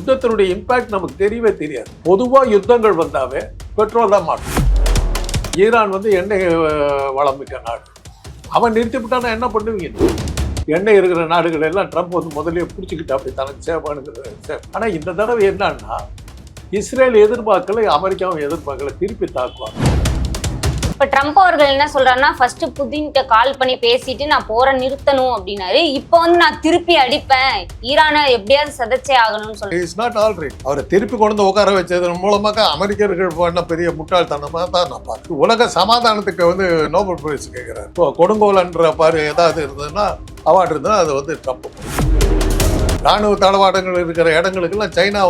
யுத்தத்தினுடைய impact நமக்கு தெரியவே தெரியாது. பொதுவா யுத்தங்கள் வந்தாவே பெட்ரோல் தான் மாட்டும். ஈரான் எண்ணெய் வளம் மிக்க நாடு. அவன் நிறுத்திவிட்டானா என்ன பண்ணுவீங்க? எண்ணெய் இருக்கிற நாடுகள் எல்லாம் ட்ரம்ப் முதலே பிடிச்சிக்கிட்டு அப்படி தனக்கு சேவானுங்கிறது. ஆனால் இந்த தடவை என்னன்னா, இஸ்ரேல் எதிர்பார்க்கல, அமெரிக்காவும் எதிர்பார்க்கல, திருப்பி தாக்குவாங்க. இப்ப ட்ரம்ப் அவர்கள் என்ன சொல்றாருன்னா, ஃபர்ஸ்ட் புதின்கிட்ட கால் பண்ணி பேசிட்டு நான் போற நிறுத்தணும் அப்படின்னாரு. இப்போ நான் திருப்பி அடிப்பேன், ஈரானை எப்படியாவது சதைச்சே ஆகணும்னு சொல்றாரு. It's not all right. அவரை திருப்பி கொண்டு உட்கார வச்சதன் மூலமாக அமெரிக்கர்கள் பண்ண பெரிய முட்டாள்தனமா தான் நான் பார்க்கிறேன். உலக சமாதானத்துக்கு நோபல் பிரைஸ் கேட்கிறார். இப்போ கொடுங்கோலன்ற பாரு ஏதாவது இருந்ததுன்னா, அவார்டு இருந்ததுன்னா அது ட்ரம்ப். ராணுவ தளவாடங்கள் இருக்கிற இடங்களுக்கெல்லாம் சைனா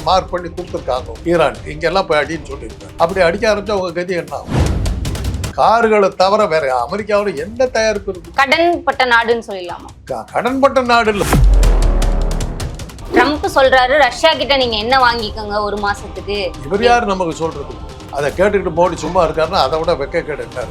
மார்க் பண்ணி கொடுத்துருக்காங்க ஈரான். இங்கெல்லாம் போய் அடின்னு சொல்லியிருக்காங்க. அப்படி அடிக்க ஆரம்பிச்சா உங்க கதி என்ன ஆகும்? கார்களை தவிர வேற அமெரிக்காவில் எந்த தயாரிப்பு இருக்கு? கடன்பட்ட நாடுன்னு சொல்லலாமா? கடன்பட்ட நாடு இல்ல. ட்ரம்ப் சொல்றாரு, ரஷ்யா கிட்ட நீங்க என்ன வாங்கிக்கோங்க ஒரு மாசத்துக்கு. இவர் யாரு நமக்கு சொல்றது? அதை கேட்டுக்கிட்டு மோடி சும்மா இருக்காருன்னா அதை விட வெக்க கேட்டு.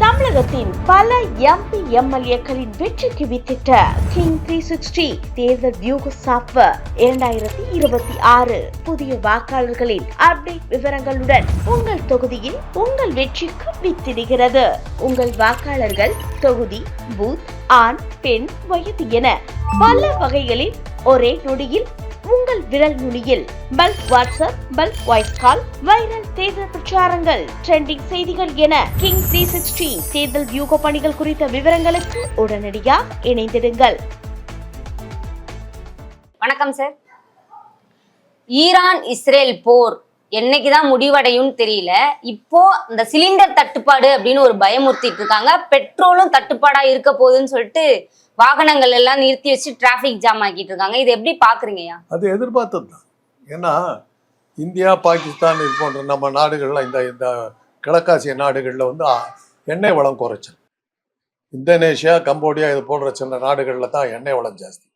தமிழகத்தின் பல எம்பி எம்எல்ஏக்களின் வெற்றிக்கு வித்திட்ட கிங் 360 தேர்தல் வியூக சாப்ட்வேர் 2026 புதிய வாக்காளர்களின் அப்டேட் விவரங்களுடன் உங்கள் தொகுதியில் உங்கள் வெற்றிக்கு வித்திடுகிறது. உங்கள் வாக்காளர்கள் தொகுதி, பூத், ஆண், பெண், வயது என பல வகைகளில் ஒரே நொடியில் உங்கள் விரல் நுனியில் bulk WhatsApp, bulk voice call, viral தேர்தல் பிரச்சாரங்கள், ட்ரெண்டிங் செய்திகள் என கிங் 360 தேர்தல் வியூக பணிகள் குறித்த விவரங்களுக்கு உடனடியாக இணைந்திடுங்கள். வணக்கம் சார். ஈரான் இஸ்ரேல் போர் என்னைக்குதான் முடிவடையும் தெரியல. இப்போ இந்த சிலிண்டர் தட்டுப்பாடு அப்படின்னு ஒரு பயமுறுத்திட்டு இருக்காங்க. பெட்ரோலும் தட்டுப்பாடா இருக்க போகுதுன்னு சொல்லிட்டு வாகனங்கள் எல்லாம் நிறுத்தி வச்சு டிராபிக் ஜாம் ஆக்கிட்டு இருக்காங்க. இது எப்படி பாக்குறீங்கயா? அது எதிர்பார்த்தது தான். ஏன்னா இந்தியா, பாகிஸ்தான் இது போன்ற நம்ம நாடுகள்லாம் இந்த கிழக்காசிய நாடுகளில் எண்ணெய் வளம் குறைச்சல். இந்தோனேஷியா, கம்போடியா இது போன்ற சில நாடுகளில் தான் எண்ணெய் வளம் ஜாஸ்தி.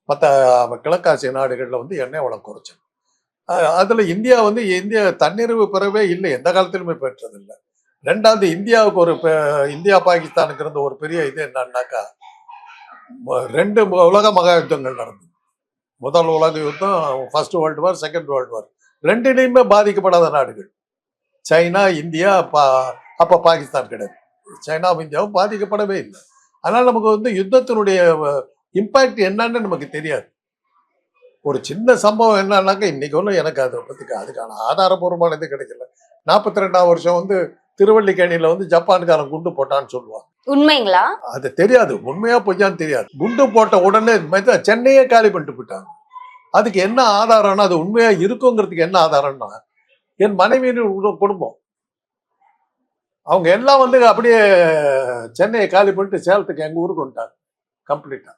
மற்ற கிழக்காசிய நாடுகளில் எண்ணெய் வளம் குறைச்சல். அதில் இந்தியா தன்னிறைவு பெறவே இல்லை, எந்த காலத்திலுமே பெற்றதில்லை. ரெண்டாவது, இந்தியாவுக்கு இந்தியா பாகிஸ்தானுக்கு இருந்த ஒரு பெரிய இது என்னன்னாக்கா, 2 உலக மகா யுத்தங்கள் நடந்தது. முதல் உலக யுத்தம், first world war, second world war. ரெண்டுலேயுமே பாதிக்கப்படாத நாடுகள் சைனா, இந்தியா. அப்போ பாகிஸ்தான் கிடையாது. சைனாவும் இந்தியாவும் பாதிக்கப்படவே இல்லை. அதனால் நமக்கு யுத்தத்தினுடைய இம்பேக்ட் என்னன்னு நமக்கு தெரியாது. ஒரு சின்ன சம்பவம் என்னன்னாக்கா, இன்னைக்கு எனக்கு அதை பற்றி அதுக்கான ஆதாரபூர்வமான இது கிடைக்கல. 42ஆம் வருஷம் திருவள்ளிக்கேணியில் ஜப்பான்காரன் குண்டு போட்டான்னு சொல்லுவாங்க. உண்மைங்களா? அது தெரியாது, உண்மையா பொய்யான்னு தெரியாது. குண்டு போட்ட உடனே சென்னையே காலி பண்ணிட்டு போயிட்டாங்க. அதுக்கு என்ன ஆதாரம்னா, அது உண்மையா இருக்குங்கிறதுக்கு என்ன ஆதாரம்னா, என் மனைவியின் குடும்பம் அவங்க எல்லாம் அப்படியே சென்னையை காலி பண்ணிட்டு சேலத்துக்கு எங்க ஊருக்கு வந்துட்டாங்க கம்ப்ளீட்டா.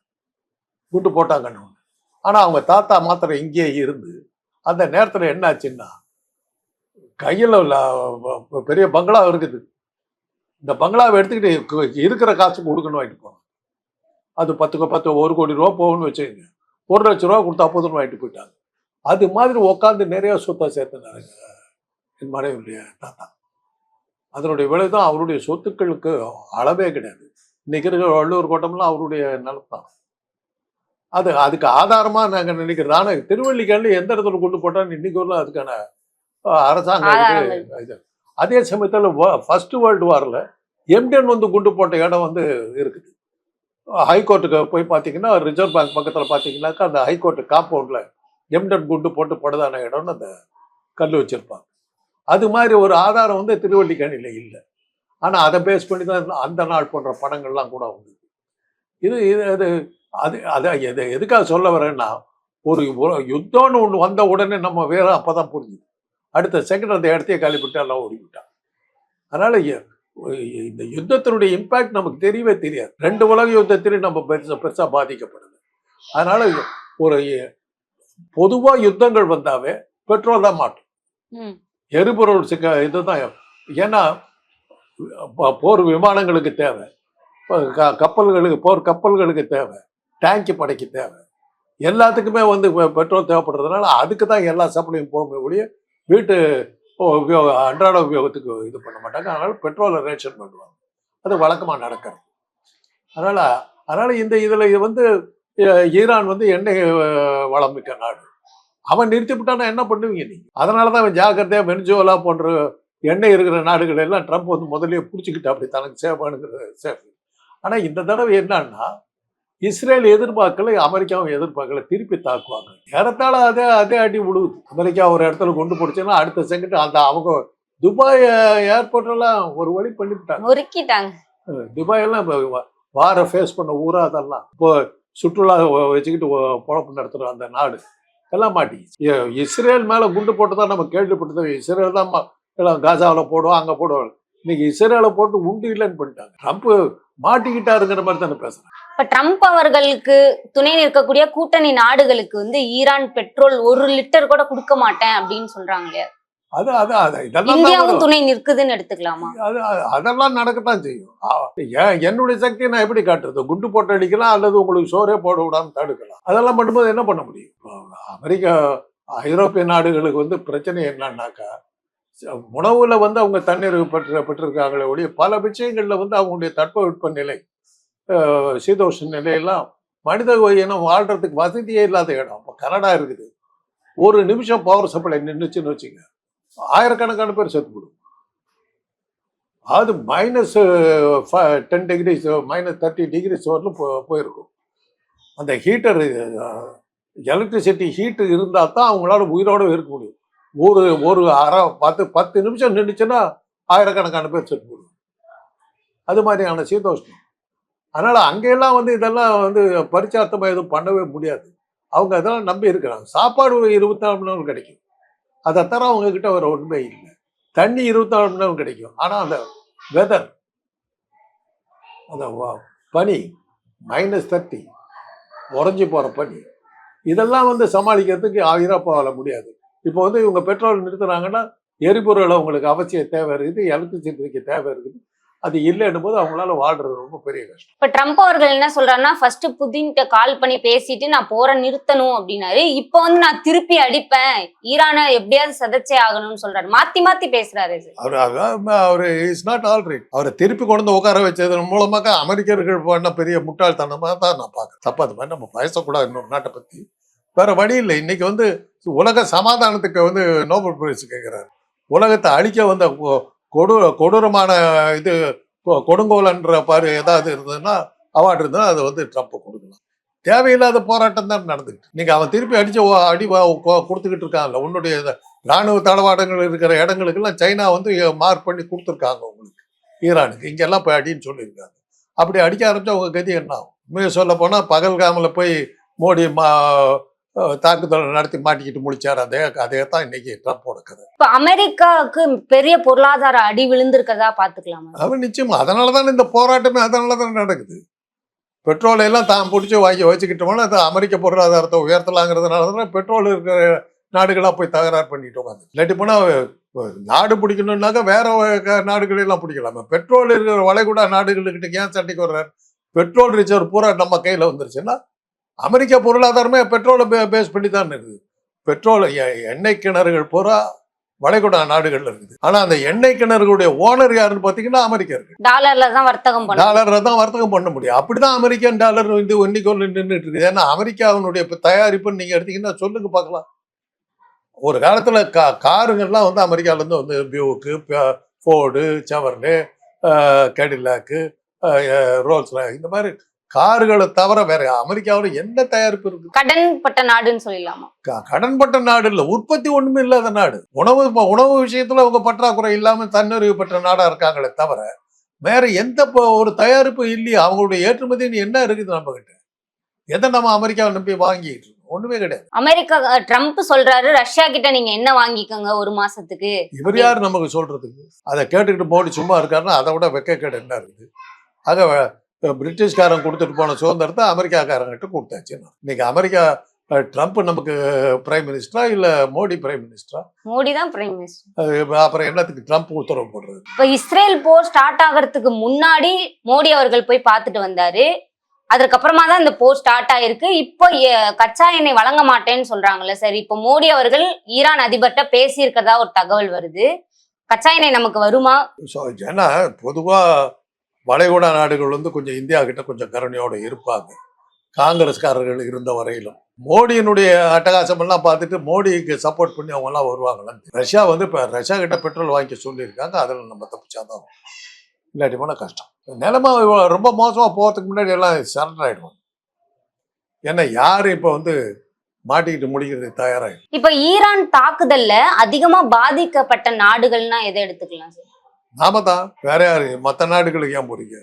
குண்டு போட்டாங்கன்னு. ஆனா அவங்க தாத்தா மாத்திரம் இங்கேயே இருந்து, அந்த நேரத்துல என்ன ஆச்சுன்னா, கையில பெரிய பங்களா இருக்குது. இந்த பங்களாவை எடுத்துக்கிட்டு இருக்கிற காசு கொடுக்கணும் வாங்கிட்டு போனாங்க. அது 10 1 கோடி ரூபா போகணும்னு வச்சுக்கோங்க. 1 லட்ச ரூபா கொடுத்தா போதும்னு வாங்கிட்டு போயிட்டாங்க. அது மாதிரி உட்காந்து நிறைய சொத்தை சேர்த்துனாருங்க என் மனைவியுடைய தாத்தா. அதனுடைய விளைதான் அவருடைய சொத்துக்களுக்கு அளவே கிடையாது. இன்னைக்கு இருக்கிற வள்ளுவர் கோட்டம்லாம் அவருடைய நிலத்தான். அதுக்கு ஆதாரமா நாங்கள் நினைக்கிறது. ஆனால் திருவள்ளிக்கேணியில் எந்த இடத்துல கொண்டு போட்டான்னு இன்னைக்கு வரலாம் அதுக்கான அரசாங்கம். அதே சமயத்தில் ஃபர்ஸ்ட் வேர்ல்டு வாரில் எம்டன் குண்டு போட்ட இடம் இருக்குது. ஹைகோர்ட்டுக்கு போய் பார்த்தீங்கன்னா, ரிசர்வ் பேங்க் பக்கத்தில் பார்த்தீங்கன்னாக்கா, அந்த ஹைகோர்ட்டு காம்பவுண்டில் எம்டன் குண்டு போட்டு படுதான இடம்னு அந்த கல் வச்சிருப்பாங்க. அது மாதிரி ஒரு ஆதாரம் திருவள்ளிக்கேணியில் இல்லை. ஆனால் அதை பேஸ் பண்ணி தான் அந்த நாள் போன்ற படங்கள்லாம் கூட வந்தது. அது எதுக்காக சொல்ல வரேன்னா, ஒரு யுத்தம்னு ஒன்று வந்த உடனே நம்ம வேற அப்போதான் புரிஞ்சுது. அடுத்த செகண்ட் அந்த இடத்தையே காலிப்பட்டு எல்லாம் ஓடிவிட்டான். அதனால இந்த யுத்தத்தினுடைய இம்பாக்ட் நமக்கு தெரியவே தெரியாது. 2 உலக யுத்தத்திலையும் நம்ம பெருசா பாதிக்கப்படுது. அதனால ஒரு பொதுவா யுத்தங்கள் வந்தாவே பெட்ரோல் தான் மாட்டும், எரிபொருள் இதுதான். ஏன்னா போர் விமானங்களுக்கு தேவை, போர் கப்பல்களுக்கு தேவை, டேங்கி படைக்கு தேவை, எல்லாத்துக்குமே பெட்ரோல் தேவைப்படுறதுனால அதுக்கு தான் எல்லா சப்ளையும் போக ஒழிய வீட்டு அன்றாட உபயோகத்துக்கு இது பண்ண மாட்டாங்க. அதனால பெட்ரோலை ரேஷன் பண்ணுவாங்க. அது வழக்கமாக நடக்கிறது. அதனால இந்த இதில் ஈரான் வந்து எண்ணெய் வளம் மிக்க நாடு. அவன் நிறுத்திவிட்டானா என்ன பண்ணுவீங்க நீங்க? அதனாலதான் அவன் ஜாக்கிரதையா வெனிசுவேலா போன்ற எண்ணெய் இருக்கிற நாடுகள் எல்லாம் ட்ரம்ப் வந்து முதல்லயே பிடிச்சிக்கிட்டு அப்படி தனக்கு சேஃபானுங்கிற சேஃப். ஆனா இந்த தடவை என்னன்னா, இஸ்ரேல் எதிர்பார்க்கல, அமெரிக்காவும் எதிர்பார்க்கல, திருப்பி தாக்குவாங்க. ஏறத்தாழ அதே அதே அடி விழுவுது. அமெரிக்கா ஒரு இடத்துல கொண்டு போடுச்சுன்னா அடுத்த செகண்ட் அந்த அவங்க துபாய் ஏர்போர்ட் எல்லாம் ஒரு வழி பண்ணிவிட்டாங்க, நொறுக்கிட்டாங்க. துபாய் எல்லாம் வார ஃபேஸ் பண்ண ஊரா அதெல்லாம். இப்போ சுற்றுலா வச்சுக்கிட்டு பொழப்பு நடத்துற அந்த நாடு எல்லாம் மாட்டிக்கிச்சு. இஸ்ரேல் மேல குண்டு போட்டுதான் நம்ம கேள்விப்பட்டது. இஸ்ரேல் தான் எல்லாம் காசாவில் போடுவோம், அங்க போடுவோம். இன்னைக்கு இஸ்ரேலை போட்டு உண்டு இல்லைன்னு பண்ணிட்டாங்க. ட்ரம்ப் மாட்டிக்கிட்டாருங்கிற மாதிரி தானே பேசுறேன். இப்ப ட்ரம்ப் அவர்களுக்கு துணை நிற்கக்கூடிய கூட்டணி நாடுகளுக்கு வந்து ஈரான் பெட்ரோல் 1 லிட்டர் கூட கொடுக்க மாட்டேன் அப்படின்னு சொல்றாங்க இல்லையா? இதெல்லாம் இந்தியாவும் துணை நிற்குதுன்னு எடுத்துக்கலாமா? அதெல்லாம் நடக்கத்தான் செய்யும். என்னுடைய சக்தியை நான் எப்படி காட்டுறது? குண்டு போட்டு அடிக்கலாம், அல்லது உங்களுக்கு சோறே போட விடாம தடுக்கலாம். அதெல்லாம் பண்ணும்போது என்ன பண்ண முடியும்? அமெரிக்கா ஐரோப்பிய நாடுகளுக்கு வந்து பிரச்சனை என்னன்னாக்கா, உணவுல வந்து அவங்க தண்ணீர் பெற்றிருக்காங்களே ஒழிய பல விஷயங்கள்ல வந்து அவங்களுடைய தட்பவெட்ப நிலை, சீதோஷ்ண நிலையெல்லாம் மனித இனம் வாழ்றதுக்கு வசதியே இல்லாத இடம். இப்போ கனடா இருக்குது, ஒரு நிமிஷம் பவர் சப்ளை நின்றுச்சுன்னு வச்சுங்க, ஆயிரக்கணக்கான பேர் செத்து போடும். அது -10 டிகிரிஸ் -30 டிகிரிஸ் வரலும் போயிருக்கும். அந்த ஹீட்டர் எலக்ட்ரிசிட்டி ஹீட்டு இருந்தால் தான் அவங்களால உயிரோட இருக்க முடியும். ஒரு 10 நிமிஷம் நின்றுச்சுன்னா ஆயிரக்கணக்கான பேர் செத்து போடும். அது மாதிரியான சீதோஷ்ணம். அதனால அங்கெல்லாம் வந்து இதெல்லாம் வந்து பரிச்சார்த்தமா எதுவும் பண்ணவே முடியாது. அவங்க அதெல்லாம் நம்பி இருக்கிறாங்க. சாப்பாடு 24 மணி நேரம் கிடைக்கும், அதை தர அவங்க கிட்ட ஒரு உண்மை இல்லை. தண்ணி 24 மணி நேரம் கிடைக்கும். ஆனா அந்த வெதர், அந்த பனி -30 உறைஞ்சி போற பனி, இதெல்லாம் வந்து சமாளிக்கிறதுக்கு ஐரோப்பாவால் முடியாது. இப்போ வந்து இவங்க பெட்ரோல் நிறுத்துறாங்கன்னா எரிபொருள் அவங்களுக்கு அவசியம் தேவை இருக்குது, எலக்ட்ரிசிட்டிக்கு தேவை இருக்குது. அது இல்லைன்னும் போது அவங்களால வாழ்றது ரொம்ப பெரிய கஷ்டம். இப்ப ட்ரம்ப் அவர்கள் என்ன சொல்றாருன்னா, ஃபர்ஸ்ட் புதின்கிட்ட கால் பண்ணி பேசிட்டு நான் போற நிறுத்தணும் அப்படின்னாரு. இப்ப வந்து நான் திருப்பி அடிப்பேன், ஈரானை எப்படியாவது சதைச்சே ஆகணும்னு சொல்றாரு. மாத்தி மாத்தி பேசுறாரு. அவரு இஸ் நாட் ஆல் ரைட். அவரை திருப்பி கொண்டு உட்கார வச்சதன் மூலமாக அமெரிக்கர்கள் பண்ண பெரிய முட்டாள்தனமா தான் நான் பார்க்கறேன். தப்பா அது மாதிரி நம்ம பேசக்கூடாது இன்னொரு நாட்டை பத்தி. வேற வழி இல்லை. இன்னைக்கு வந்து உலக சமாதானத்துக்கு வந்து நோபல் பிரைஸ் கேட்கிறாரு. உலகத்தை அழிக்க வந்த கொடூரமான இது கொடுங்கோலன்ற பாரு ஏதாவது இருந்ததுன்னா, அவார்டு இருந்ததுன்னா அதை வந்து ட்ரம்ப் கொடுக்கலாம். தேவையில்லாத போராட்டம் தான் நடந்துக்கிட்டு. நீங்க அவன் திருப்பி அடி கொடுத்துக்கிட்டு இருக்காங்கல்ல. உன்னுடைய ராணுவ தளவாடங்கள் இருக்கிற இடங்களுக்கெல்லாம் சைனா வந்து மார்க் பண்ணி கொடுத்துருக்காங்க உங்களுக்கு, ஈரானுக்கு. இங்கெல்லாம் போய் அடின்னு சொல்லியிருக்காங்க. அப்படி அடிக்க ஆரம்பிச்சா அவங்க கதி என்ன ஆகும்? உண்மையை சொல்ல போனா பகல்காமில் போய் மோடி தாக்குதல் நடத்தி மாட்டிக்கிட்டு முடிச்சார். அதே தான் இன்னைக்கு ட்ரம்போட கதை. இப்ப அமெரிக்காவுக்கு பெரிய பொருளாதார அடி விழுந்திருக்கதா பாத்துக்கலாமா? அவன் நிச்சயமா. அதனாலதான் இந்த போராட்டமே அதனாலதான் நடக்குது. பெட்ரோல் எல்லாம் தான் பிடிச்சி வச்சுக்கிட்டோம்னா அது அமெரிக்க பொருளாதாரத்தை உயர்த்தலாங்கிறதுனாலதான் பெட்ரோல் இருக்கிற நாடுகளா போய் தகராறு பண்ணிட்டு உட்காந்து. இல்லாட்டி போனா நாடு பிடிக்கணும்னாக்கா வேற நாடுகளெல்லாம் பிடிக்கலாமா? பெட்ரோல் இருக்கிற வளைகுடா நாடுகள்கிட்ட ஏன் சண்டைக்கு வர்றாரு? பெட்ரோல் ரிசர்வ் பூரா நம்ம கையில வந்துருச்சுன்னா அமெரிக்கா பொருளாதாரமே பெட்ரோலை பேஸ் பண்ணி தான் இருக்குது. பெட்ரோல் எண்ணெய் கிணறுகள் பூரா வளைகுடா நாடுகள்ல இருக்குது. ஆனா அந்த எண்ணெய் கிணறுகளுடைய ஓனர் யாருன்னு பாத்தீங்கன்னா அமெரிக்கா இருக்கு. டாலர்ல தான் வர்த்தகம் பண்ண முடியும். அப்படிதான் அமெரிக்கன் டாலர் வந்து இன்னைக்கு நின்றுட்டு இருக்குது. ஏன்னா அமெரிக்காவினுடைய தயாரிப்புன்னு நீங்க எடுத்தீங்கன்னா சொல்லுங்க பார்க்கலாம். ஒரு காலத்துல காருங்கள்லாம் வந்து அமெரிக்கால இருந்து வந்து பியூக்கு, ஃபோர்டு, செவர்லே, கேடிலாக்கு, ரோல்ஸ் ராய்ஸ், இந்த மாதிரி கார்களை தவிர வேற அமெரிக்காவில் என்ன தயாரிப்பு இருக்கு? கடன்பட்ட நாடுன்னு சொல்லலாமா? கடன்பட்ட நாடு இல்ல, உற்பத்தி ஒண்ணுமே இல்லாத நாடு. உணவு விஷயத்துல அவங்க பற்றாக்குறை இல்லாம தன்னிறைவு பெற்ற நாடா இருக்காங்களே தவிர வேற எந்த ஒரு தயாரிப்பு இல்லையே. அவங்களுடைய ஏற்றுமதின்னு என்ன இருக்குது நம்ம கிட்ட? எதை நம்ம அமெரிக்காவை நம்பி வாங்கிட்டு இருக்கோம்? ஒண்ணுமே கிடையாது. அமெரிக்கா ட்ரம்ப் சொல்றாரு ரஷ்யா கிட்ட நீங்க என்ன வாங்கிக்கோங்க 1 மாசத்துக்கு. இவர் யாரு நமக்கு சொல்றதுக்கு? அதை கேட்டுக்கிட்டு மோடி சும்மா இருக்காருன்னா அதை விட வெக்கக்கேடு என்ன இருக்குது? ஆக பிரிட்டிஷ்காரன் கொடுத்துட்டு போன சுதந்திரத்தை அமெரிக்காக்காரங்கிட்ட கொடுத்தாச்சு. இன்னைக்கு அமெரிக்கா ட்ரம்ப் நமக்கு பிரைம் மினிஸ்டரா இல்ல மோடி பிரைம் மினிஸ்டரா? மோடி தான் பிரைம் மினிஸ்டர். அப்புறம் என்னத்துக்கு ட்ரம்ப் உத்தரவு போடுறது? இப்ப இஸ்ரேல் போர் ஸ்டார்ட் ஆகிறதுக்கு முன்னாடி மோடி அவர்கள் போய் பார்த்துட்டு வந்தாரு. அதுக்கப்புறமா தான் இந்த போர் ஸ்டார்ட் ஆயிருக்கு. இப்போ கச்சா எண்ணெய் வழங்க மாட்டேன்னு சொல்றாங்கல்ல சார். இப்போ மோடி அவர்கள் ஈரான் அதிபர்கிட்ட பேசியிருக்கதா ஒரு தகவல் வருது. கச்சா எண்ணெய் நமக்கு வருமா? ஏன்னா பொதுவா வளைகுடா நாடுகள் வந்து கொஞ்சம் இந்தியா கிட்ட கொஞ்சம் கருணையோட இருப்பாங்க. காங்கிரஸ்காரர்கள் இருந்த வரையிலும். மோடியினுடைய அட்டகாசம் எல்லாம் பார்த்துட்டு மோடிக்கு சப்போர்ட் பண்ணி அவங்க எல்லாம் வருவாங்களான்னு. ரஷ்யா வந்து இப்போ ரஷ்யா கிட்ட பெட்ரோல் வாங்கி சொல்லியிருக்காங்க, அதில் நம்ம தப்பிச்சாதான், இல்லாட்டி போனால் கஷ்டம். நிலைமை ரொம்ப மோசமாக போகிறதுக்கு முன்னாடி எல்லாம் சரண்டர் ஆகிடுவாங்க. ஏன்னா யாரும் இப்போ வந்து மாட்டிக்கிட்டு முடிக்கிறதுக்கு தயாராகிடும். இப்ப ஈரான் தாக்குதல்ல அதிகமா பாதிக்கப்பட்ட நாடுகள்னா எதை எடுத்துக்கலாம் சார்? நாம தான், வேற யாரு? மற்ற நாடுகளுக்கு ஏன் போறீங்க?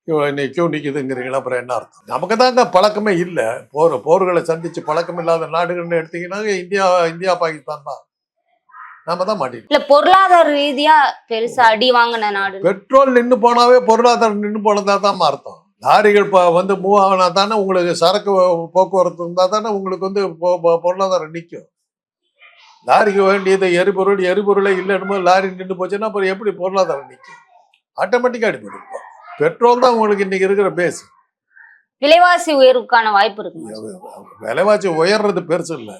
இன்னைக்கு கியூ நிற்குதுங்கிறீங்களா? அப்புறம் என்ன அர்த்தம்? நமக்கு தாங்க பழக்கமே இல்லை. போர்களை சந்திச்சு பழக்கம் இல்லாத நாடுகள்னு எடுத்தீங்கன்னா இந்தியா பாகிஸ்தான் தான். நாம தான் மாட்டிட்டோம். இல்ல பொருளாதார ரீதியா பெருசா அடி வாங்கின நாடு. பெட்ரோல் நின்று போனாவே பொருளாதாரம் நின்று போனதா தான் அர்த்தம். லாரிகள் வந்து மூவ் ஆகினா தானே உங்களுக்கு சரக்கு போக்குவரத்து இருந்தால் தானே உங்களுக்கு வந்து பொருளாதாரம் நிற்கும். லாரிக்கு வேண்டியது எரிபொருளே இல்லைன்னு லாரி நின்று போச்சுன்னா அப்புறம் எப்படி பொருளாதாரம் நிற்கும்? ஆட்டோமேட்டிக்காக அடிப்படும். பெட்ரோல் தான் உங்களுக்கு இன்னைக்கு இருக்கிற பேஸ். விலைவாசி உயர்வுக்கான வாய்ப்பு இருக்கு. விலைவாசி உயர்றது பெருசு இல்லை,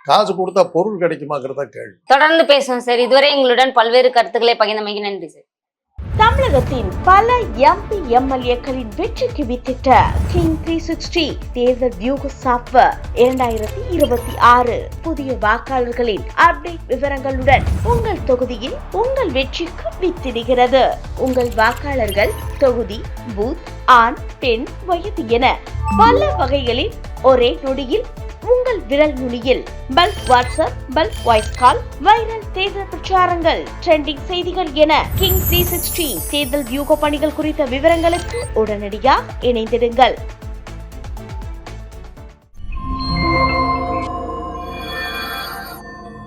காசு கொடுத்தா பொருள் கிடைக்குமாங்கிறதா கேள்வி. தொடர்ந்து பேசுவோம் சார். இதுவரை எங்களுடன் பல்வேறு கருத்துக்களை பகிர்ந்தமைக்கு நன்றி சார். தமிழகத்தின் பல எம்பி எம்எல்ஏக்களின் வெற்றிக்கு வித்திட்ட கிங் 360 தேர்தல் வியூக சாப்ட்வேர் 2026 புதிய வாக்காளர்களின் அப்டேட் விவரங்களுடன் உங்கள் தொகுதியில் உங்கள் வெற்றிக்கு வித்திடுகிறது. உங்கள் வாக்காளர்கள் தொகுதி, பூத், ஆண், பெண், வயது என பல வகைகளில் ஒரே நொடியில் உங்கள் விரல் நுனியில் bulk WhatsApp, bulk voice call, viral தேர்தல் பிரச்சாரங்கள், ட்ரெண்டிங் செய்திகள் என கிங் 360 தேர்தல் வியூக பணிகள் குறித்த விவரங்களுக்கு உடனடியாக இணைந்திடுங்கள்.